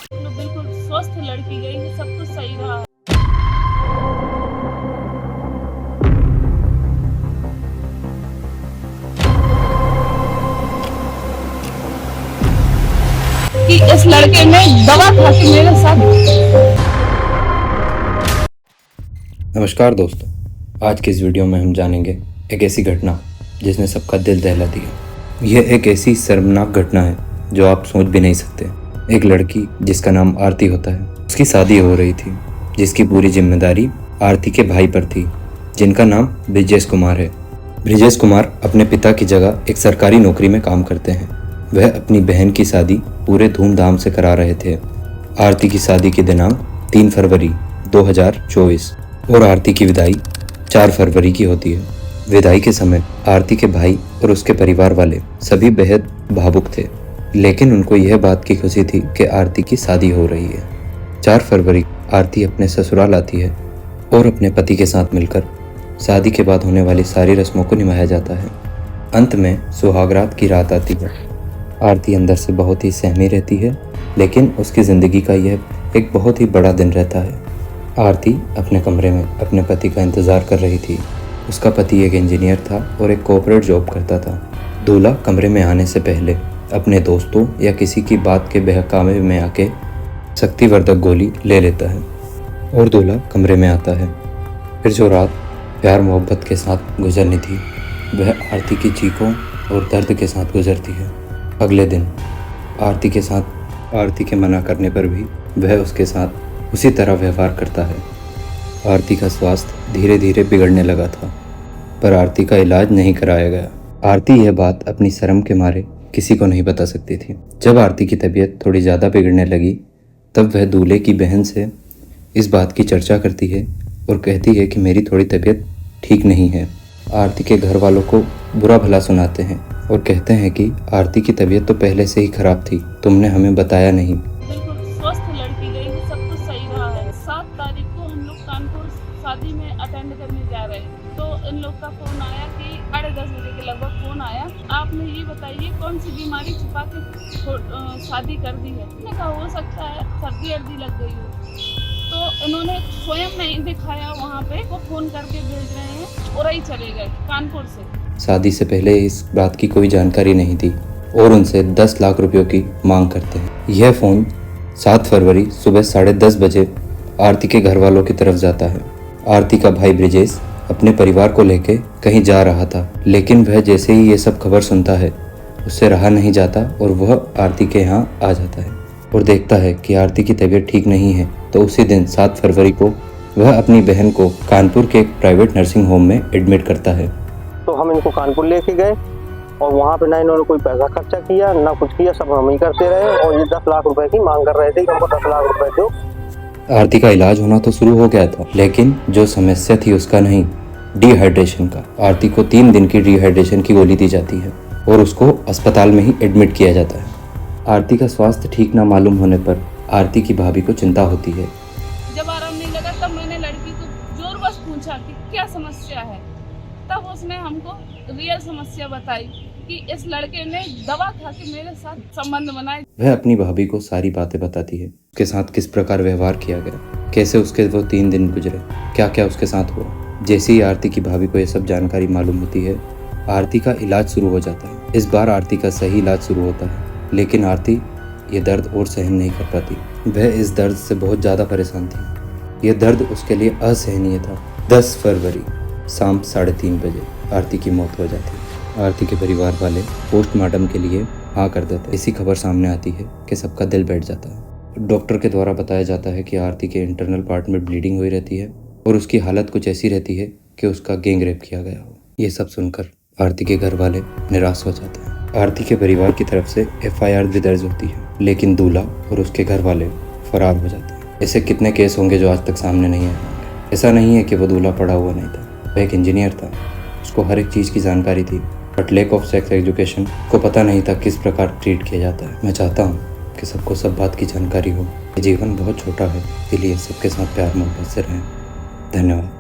बिल्कुल स्वस्थ लड़की गई है, सब कुछ सही रहा। कि इस लड़के ने दवा खा के मेरे साथ। नमस्कार दोस्तों, आज के इस वीडियो में हम जानेंगे एक ऐसी घटना जिसने सबका दिल दहला दिया। यह एक ऐसी शर्मनाक घटना है जो आप सोच भी नहीं सकते। एक लड़की जिसका नाम आरती होता है, उसकी शादी हो रही थी, जिसकी पूरी जिम्मेदारी आरती के भाई पर थी, जिनका नाम ब्रिजेश कुमार है। ब्रिजेश कुमार अपने पिता की जगह एक सरकारी नौकरी में काम करते हैं। वह अपनी बहन की शादी पूरे धूमधाम से करा रहे थे। आरती की शादी की दिनांक 3 फरवरी 2024 और आरती की विदाई 4 फरवरी की होती है। विदाई के समय आरती के भाई और उसके परिवार वाले सभी बेहद भावुक थे, लेकिन उनको यह बात की खुशी थी कि आरती की शादी हो रही है। 4 फरवरी आरती अपने ससुराल आती है और अपने पति के साथ मिलकर शादी के बाद होने वाली सारी रस्मों को निभाया जाता है। अंत में सुहागरात की रात आती है। आरती अंदर से बहुत ही सहमी रहती है, लेकिन उसकी ज़िंदगी का यह एक बहुत ही बड़ा दिन रहता है। आरती अपने कमरे में अपने पति का इंतज़ार कर रही थी। उसका पति एक इंजीनियर था और एक कॉर्पोरेट जॉब करता था। दूल्हा कमरे में आने से पहले अपने दोस्तों या किसी की बात के बहकावे में आके शक्तिवर्धक गोली ले लेता है और दूल्हा कमरे में आता है। फिर जो रात प्यार मोहब्बत के साथ गुजरनी थी, वह आरती की चीखों और दर्द के साथ गुजरती है। अगले दिन आरती के मना करने पर भी वह उसके साथ उसी तरह व्यवहार करता है। आरती का स्वास्थ्य धीरे धीरे बिगड़ने लगा था, पर आरती का इलाज नहीं कराया गया। आरती यह बात अपनी शर्म के मारे किसी को नहीं बता सकती थी। जब आरती की तबीयत थोड़ी ज़्यादा बिगड़ने लगी, तब वह दूल्हे की बहन से इस बात की चर्चा करती है और कहती है कि मेरी थोड़ी तबीयत ठीक नहीं है। आरती के घर वालों को बुरा भला सुनाते हैं और कहते हैं कि आरती की तबीयत तो पहले से ही खराब थी, तुमने हमें बताया नहीं। बिल्कुल स्वस्थ लड़की गई है, सब कुछ सही रहा है। 7 तारीख को हम लोग कानपुर शादी में अटेंड करने जा रहे हैं, तो इन लोग का फोन आया कि 10:30 बजे के लगभग फोन आया, आपने ये बताइए कौन सी बीमारी छुपा के शादी कर दी है। मैंने कहा हो सकता है सर्दी अर्दी लग गई हो। तो इन्होंने स्वयं नहीं दिखाया, वहाँ पे वो फोन करके भेज रहे हैं और ही चले गए कानपुर से। शादी से पहले इस बात की कोई जानकारी नहीं थी और उनसे 10 लाख रुपयों की मांग करते हैं। यह फ़ोन 7 फरवरी सुबह 10:30 बजे आरती के घर वालों की तरफ जाता है। आरती का भाई ब्रिजेश अपने परिवार को लेके कहीं जा रहा था, लेकिन वह जैसे ही ये सब खबर सुनता है, उससे रहा नहीं जाता और वह आरती के यहाँ आ जाता है और देखता है कि आरती की तबीयत ठीक नहीं है। तो उसी दिन 7 फरवरी को वह अपनी बहन को कानपुर के एक प्राइवेट नर्सिंग होम में एडमिट करता है। तो हम इनको कानपुर लेके गए और वहाँ पे ना इन्होंने कोई पैसा खर्चा किया ना कुछ किया, सब हम ही करते रहे। और ये 10 लाख रुपए की मांग कर रहे थे कि हमको 10 लाख रुपए दो। आरती का इलाज होना तो शुरू हो गया था, लेकिन जो समस्या थी उसका नहीं, डिहाइड्रेशन का। आरती को 3 दिन की डिहाइड्रेशन की गोली दी जाती है और उसको अस्पताल में ही एडमिट किया जाता है। आरती का स्वास्थ्य ठीक ना मालूम होने पर आरती की भाभी को चिंता होती है। जब आराम नहीं लगा तब मैंने लड़की को जोरबस पूछा कि क्या समस्या है। तब उसने हमको रियल समस्या बताई कि इस लड़के ने दवा खा के मेरे साथ संबंध बनाए। वह अपनी भाभी को सारी बातें बताती है, उसके साथ किस प्रकार व्यवहार किया गया, कैसे उसके वो 3 दिन गुजरे, क्या क्या उसके साथ हुआ। जैसे ही आरती की भाभी को यह सब जानकारी मालूम होती है, आरती का इलाज शुरू हो जाता है। इस बार आरती का सही इलाज शुरू होता है, लेकिन आरती ये दर्द और सहन नहीं कर पाती। वह इस दर्द से बहुत ज़्यादा परेशान थी। यह दर्द उसके लिए असहनीय था। 10 फरवरी शाम 3:30 बजे आरती की मौत हो जाती है। आरती के परिवार वाले पोस्टमार्टम के लिए हाँ कर देते हैं। ऐसी खबर सामने आती है कि सबका दिल बैठ जाता है। डॉक्टर के द्वारा बताया जाता है कि आरती के इंटरनल पार्ट में ब्लीडिंग हुई रहती है और उसकी हालत कुछ ऐसी रहती है कि उसका गैंग रेप किया गया हो। ये सब सुनकर आरती के घर वाले निराश हो जाते हैं। आरती के परिवार की तरफ से FIR भी दर्ज होती है, लेकिन दूल्हा और उसके घर वाले फरार हो जाते हैं। ऐसे कितने केस होंगे जो आज तक सामने नहीं आए होंगे। ऐसा नहीं है कि वो दूल्हा पढ़ा हुआ नहीं था, वह एक इंजीनियर था, उसको हर एक चीज़ की जानकारी थी, but lack of sex education को पता नहीं था किस प्रकार ट्रीट किया जाता है। मैं चाहता हूँ कि सबको सब बात की जानकारी हो। जीवन बहुत छोटा है, इसलिए सबके साथ प्यार मोहब्बत से रहें। धन्यवाद।